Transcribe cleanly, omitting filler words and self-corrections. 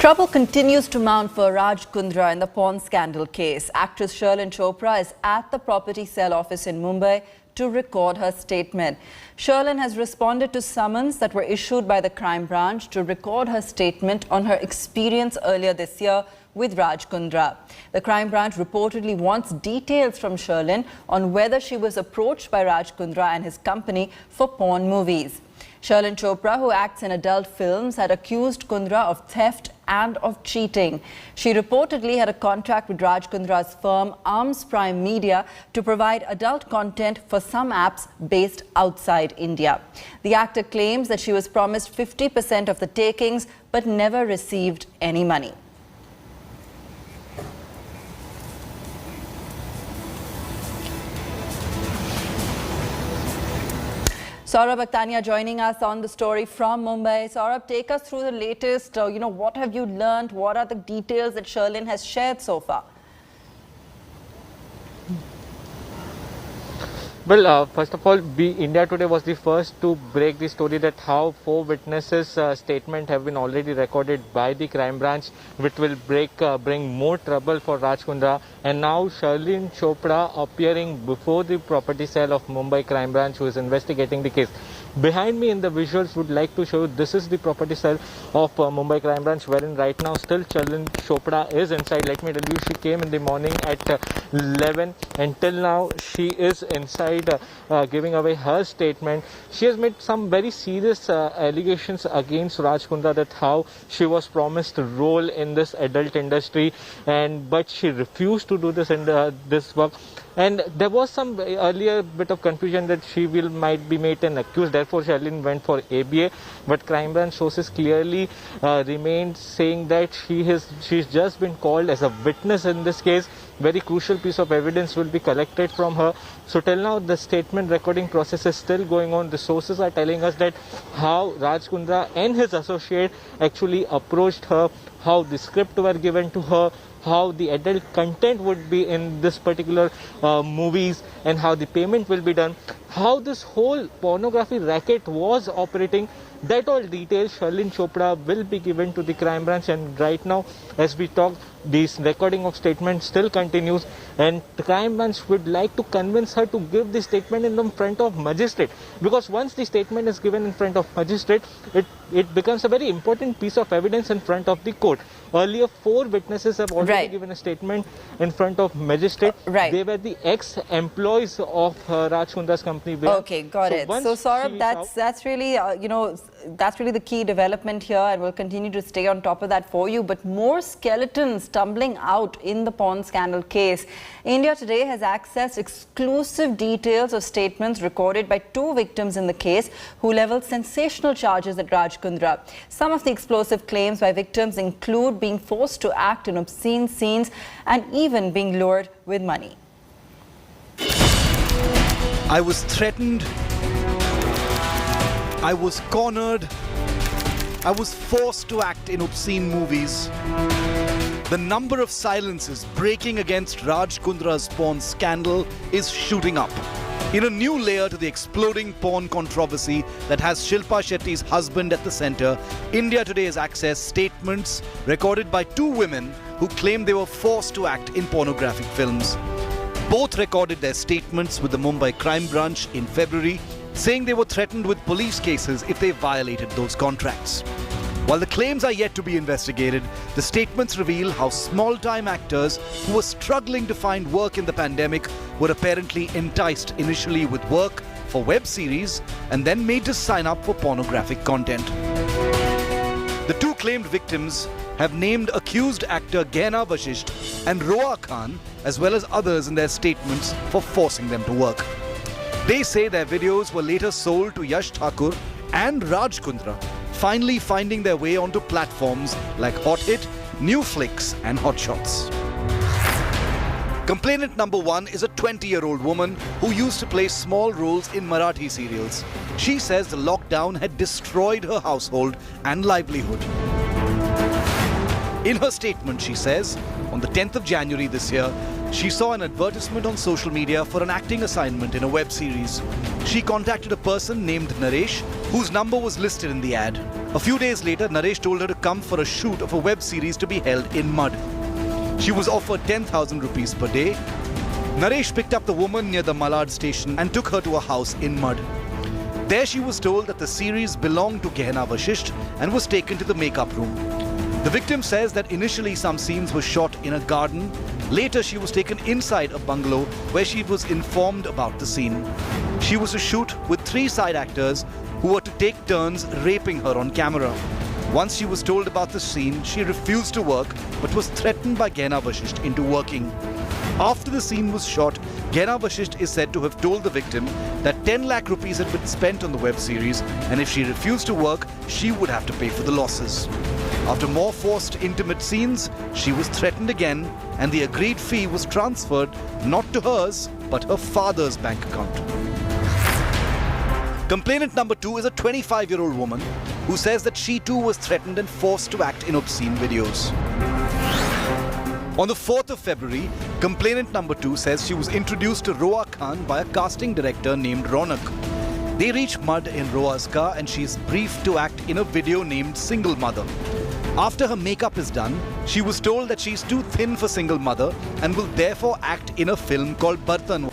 Trouble continues to mount for Raj Kundra in the porn scandal case. Actress Sherlyn Chopra is at the property sale office in Mumbai to record her statement. Sherlyn has responded to summons that were issued by the crime branch to record her statement on her experience earlier this year with Raj Kundra. The crime branch reportedly wants details from Sherlyn on whether she was approached by Raj Kundra and his company for porn movies. Sherlyn Chopra, who acts in adult films, had accused Kundra of theft and of cheating. She reportedly had a contract with Raj Kundra's firm Arms Prime Media to provide adult content for some apps based outside India. The actor claims that she was promised 50% of the takings but never received any money. Saurabh Akhtania joining us on the story from Mumbai. Saurabh, take us through the latest, what have you learned? What are the details that Sherlyn has shared so far? Well, first of all, India Today was the first to break the story that how 4 witnesses' statement have been already recorded by the crime branch, which will bring more trouble for Raj Kundra. And now Sherlyn Chopra appearing before the property sale of Mumbai crime branch, who is investigating the case. Behind me in the visuals would like to show you, this is the property sale of Mumbai crime branch, wherein right now still Sherlyn Chopra is inside. Let me tell you, she came in the morning at 11 and till now she is inside giving away her statement. She has made some very serious allegations against Raj Kundra, that how she was promised a role in this adult industry but she refused to do this this work. And there was some earlier bit of confusion that she might be made an accused. Therefore, Sherlyn went for ABA. But crime branch sources clearly remained saying that she's just been called as a witness in this case. Very crucial piece of evidence will be collected from her. So till now, the statement recording process is still going on. The sources are telling us that how Raj Kundra and his associate actually approached her, how the script were given to her, how the adult content would be in this particular movies, and how the payment will be done, how this whole pornography racket was operating. That all details Sherlyn Chopra will be given to the crime branch. And right now, as we talk, this recording of statement still continues, and the crime branch would like to convince her to give the statement in the front of magistrate, because once the statement is given in front of magistrate, it becomes a very important piece of evidence in front of the court. Earlier, 4 witnesses have already given a statement in front of magistrate. They were the ex-employees of Raj Kundra's company. Okay, got it. So Saurabh, that's really that's really the key development here, and we'll continue to stay on top of that for you. But more skeletons tumbling out in the porn scandal case. India Today has accessed exclusive details of statements recorded by 2 victims in the case who leveled sensational charges at Raj Kundra. Some of the explosive claims by victims include being forced to act in obscene scenes and even being lured with money. I was threatened. I was cornered. I was forced to act in obscene movies. The number of silences breaking against Raj Kundra's porn scandal is shooting up. In a new layer to the exploding porn controversy that has Shilpa Shetty's husband at the center, India Today has accessed statements recorded by 2 women who claim they were forced to act in pornographic films. Both recorded their statements with the Mumbai crime branch in February, saying they were threatened with police cases if they violated those contracts. While the claims are yet to be investigated, the statements reveal how small-time actors who were struggling to find work in the pandemic were apparently enticed initially with work for web series and then made to sign up for pornographic content. The 2 claimed victims have named accused actor Gehna Vashisht and Roa Khan, as well as others in their statements, for forcing them to work. They say their videos were later sold to Yash Thakur and Raj Kundra, finally finding their way onto platforms like Hothit, Newflix and Hotshots. Complainant number 1 is a 20-year-old woman who used to play small roles in Marathi serials. She says the lockdown had destroyed her household and livelihood. In her statement, she says, on the 10th of January this year, She saw an advertisement on social media for an acting assignment in a web series. She contacted a person named Naresh, whose number was listed in the ad. A few days later, Naresh told her to come for a shoot of a web series to be held in Mud. She was offered 10,000 rupees per day. Naresh picked up the woman near the Malad station and took her to a house in Mud. There she was told that the series belonged to Gehna Vashisht and was taken to the makeup room. The victim says that initially some scenes were shot in a garden. Later she was taken inside a bungalow where she was informed about the scene. She was to shoot with 3 side actors who were to take turns raping her on camera. Once she was told about the scene, she refused to work but was threatened by Gehna Vashisht into working. After the scene was shot, Gehna Vashisht is said to have told the victim that 10 lakh rupees had been spent on the web series, and if she refused to work, she would have to pay for the losses. After more forced intimate scenes, she was threatened again, and the agreed fee was transferred not to hers, but her father's bank account. Complainant number 2 is a 25-year-old woman who says that she too was threatened and forced to act in obscene videos. On the 4th of February, complainant number 2 says she was introduced to Roa Khan by a casting director named Ronak. They reach Mud in Roa's car and she is briefed to act in a video named Single Mother. After her makeup is done, she was told that she is too thin for Single Mother and will therefore act in a film called Bartan.